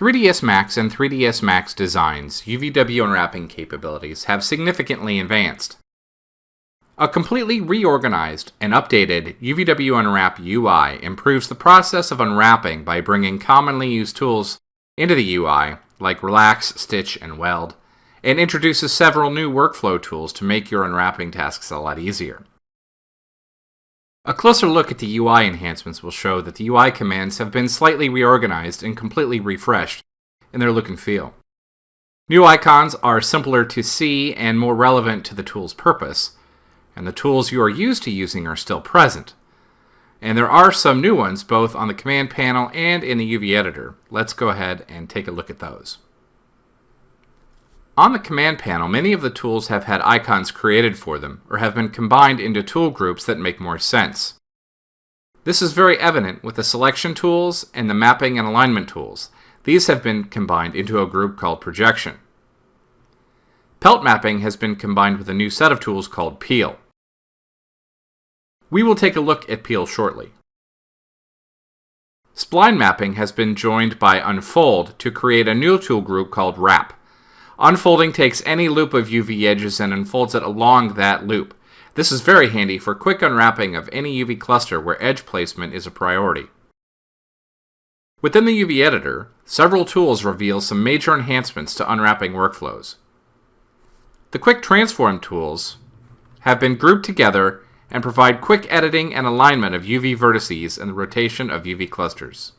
3ds Max and 3ds Max Design's UVW unwrapping capabilities have significantly advanced. A completely reorganized and updated UVW Unwrap UI improves the process of unwrapping by bringing commonly used tools into the UI, like Relax, Stitch, and Weld, and introduces several new workflow tools to make your unwrapping tasks a lot easier. A closer look at the UI enhancements will show that the UI commands have been slightly reorganized and completely refreshed in their look and feel. New icons are simpler to see and more relevant to the tool's purpose, and the tools you are used to using are still present. And there are some new ones both on the command panel and in the UV editor. Let's go ahead and take a look at those. On the command panel, many of the tools have had icons created for them or have been combined into tool groups that make more sense. This is very evident with the selection tools and the mapping and alignment tools. These have been combined into a group called projection. Pelt mapping has been combined with a new set of tools called peel. We will take a look at peel shortly. Spline mapping has been joined by unfold to create a new tool group called wrap. Unfolding takes any loop of UV edges and unfolds it along that loop. This is very handy for quick unwrapping of any UV cluster where edge placement is a priority. Within the UV editor, several tools reveal some major enhancements to unwrapping workflows. The quick transform tools have been grouped together and provide quick editing and alignment of UV vertices and the rotation of UV clusters.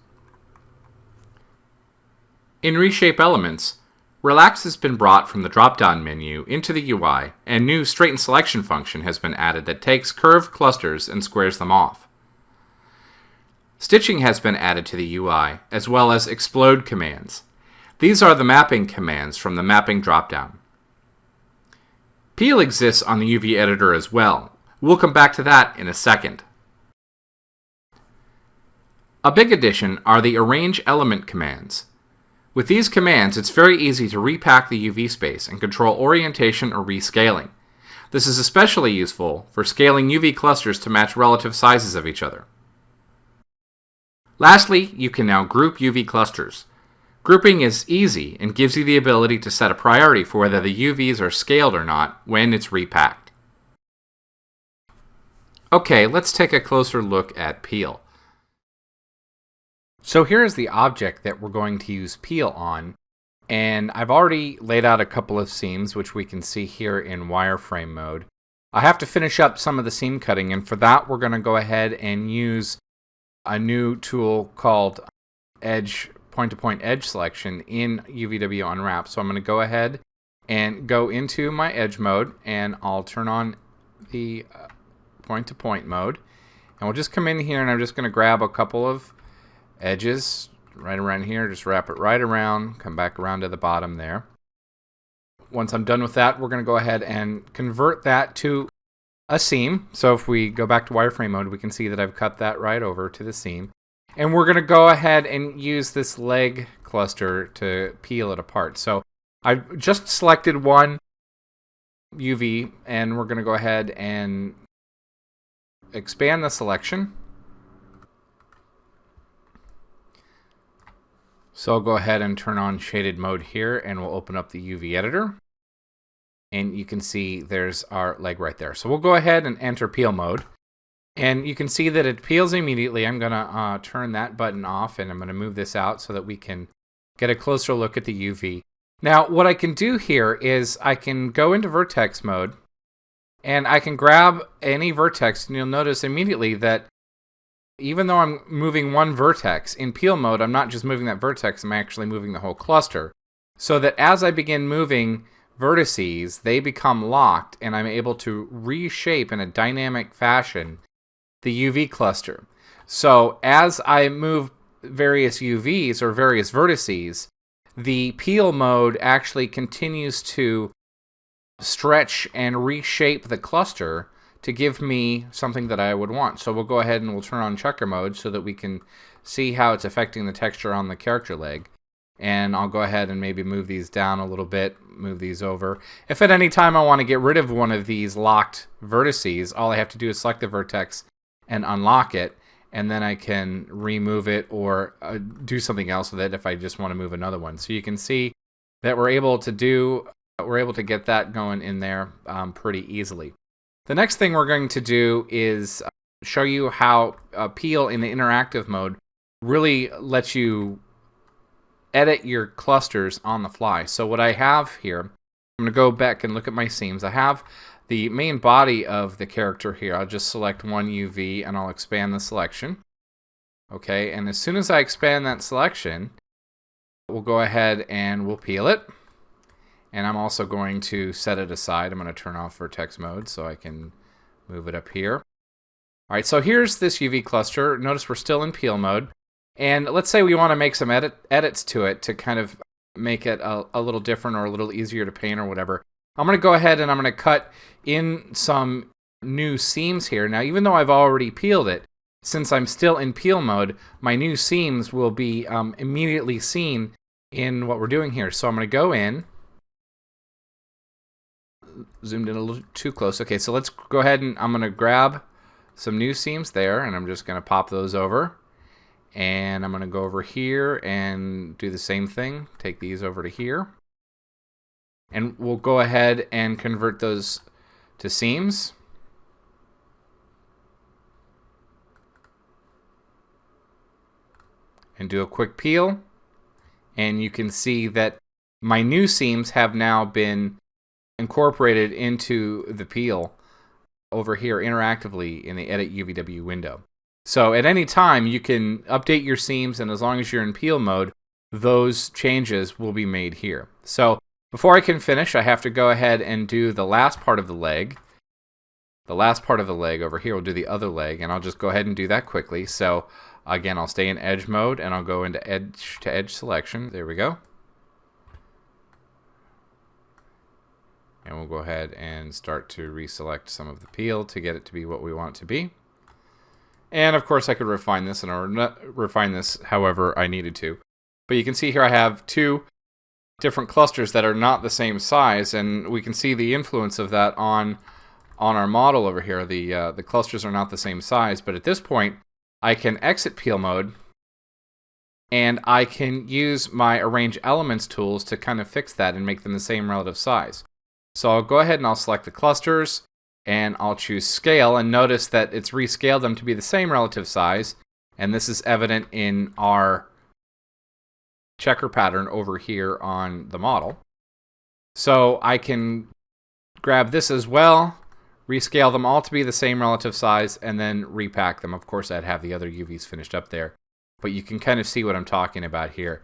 In reshape elements, Relax has been brought from the drop-down menu into the UI, and new straighten selection function has been added that takes curved clusters and squares them off. Stitching has been added to the UI, as well as explode commands. These are the mapping commands from the mapping drop-down. Peel exists on the UV editor as well. We'll come back to that in a second. A big addition are the arrange element commands. With these commands, it's very easy to repack the UV space and control orientation or rescaling. This is especially useful for scaling UV clusters to match relative sizes of each other. Lastly, you can now group UV clusters. Grouping is easy and gives you the ability to set a priority for whether the UVs are scaled or not when it's repacked. Okay, let's take a closer look at peel. So here is the object that we're going to use peel on, and I've already laid out a couple of seams which we can see here in wireframe mode. I have to finish up some of the seam cutting, and for that we're going to go ahead and use a new tool called point-to-point edge selection in UVW Unwrap. So I'm going to go ahead and go into my edge mode, and I'll turn on the point-to-point mode, and we'll just come in here and I'm just going to grab a couple of edges right around here, just wrap it right around, come back around to the bottom there. Once I'm done with that, we're going to go ahead and convert that to a seam. So if we go back to wireframe mode, we can see that I've cut that right over to the seam. And we're going to go ahead and use this leg cluster to peel it apart. So I've just selected one UV, and we're going to go ahead and expand the selection. So I'll go ahead and turn on shaded mode here, and we'll open up the UV editor. And you can see there's our leg right there. So we'll go ahead and enter peel mode. And you can see that it peels immediately. I'm going to turn that button off, and I'm going to move this out so that we can get a closer look at the UV. Now, what I can do here is I can go into vertex mode, and I can grab any vertex, and you'll notice immediately that even though I'm moving one vertex, in peel mode, I'm not just moving that vertex, I'm actually moving the whole cluster. So that as I begin moving vertices, they become locked, and I'm able to reshape in a dynamic fashion the UV cluster. So as I move various UVs or various vertices, the peel mode actually continues to stretch and reshape the cluster to give me something that I would want. So we'll go ahead and we'll turn on checker mode so that we can see how it's affecting the texture on the character leg. And I'll go ahead and maybe move these down a little bit, move these over. If at any time I want to get rid of one of these locked vertices, all I have to do is select the vertex and unlock it, and then I can remove it or do something else with it if I just want to move another one. So you can see that we're able to get that going in there pretty easily. The next thing we're going to do is show you how Peel in the interactive mode really lets you edit your clusters on the fly. So what I have here, I'm going to go back and look at my seams. I have the main body of the character here. I'll just select one UV and I'll expand the selection. Okay, and as soon as I expand that selection, we'll go ahead and we'll peel it. And I'm also going to set it aside. I'm going to turn off vertex mode so I can move it up here. All right, so here's this UV cluster. Notice we're still in peel mode. And let's say we want to make some edits to it to kind of make it a little different or a little easier to paint or whatever. I'm going to go ahead and I'm going to cut in some new seams here. Now, even though I've already peeled it, since I'm still in peel mode, my new seams will be immediately seen in what we're doing here. So I'm going to go in. Zoomed in a little too close. Okay, so let's go ahead and I'm going to grab some new seams there, and I'm just going to pop those over. And I'm going to go over here and do the same thing. Take these over to here. And we'll go ahead and convert those to seams. And do a quick peel. And you can see that my new seams have now been incorporated into the peel over here interactively in the Edit UVW window. So at any time you can update your seams, and as long as you're in peel mode, those changes will be made here. So before I can finish, I have to go ahead and do the last part of the leg. The last part of the leg over here, we'll do the other leg, and I'll just go ahead and do that quickly. So again, I'll stay in edge mode and I'll go into edge to edge selection. There we go. And we'll go ahead and start to reselect some of the peel to get it to be what we want it to be. And of course I could refine this refine this however I needed to. But you can see here I have two different clusters that are not the same size, and we can see the influence of that on our model over here. The clusters are not the same size, but at this point I can exit peel mode and I can use my arrange elements tools to kind of fix that and make them the same relative size. So I'll go ahead and I'll select the clusters and I'll choose scale, and notice that it's rescaled them to be the same relative size, and this is evident in our checker pattern over here on the model. So I can grab this as well, rescale them all to be the same relative size, and then repack them. Of course I'd have the other UVs finished up there, but you can kind of see what I'm talking about here.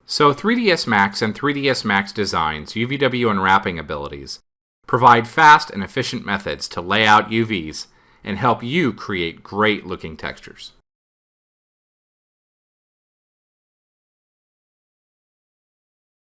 So 3ds Max and 3ds Max Design's UVW and wrapping abilities provide fast and efficient methods to lay out UVs and help you create great looking textures.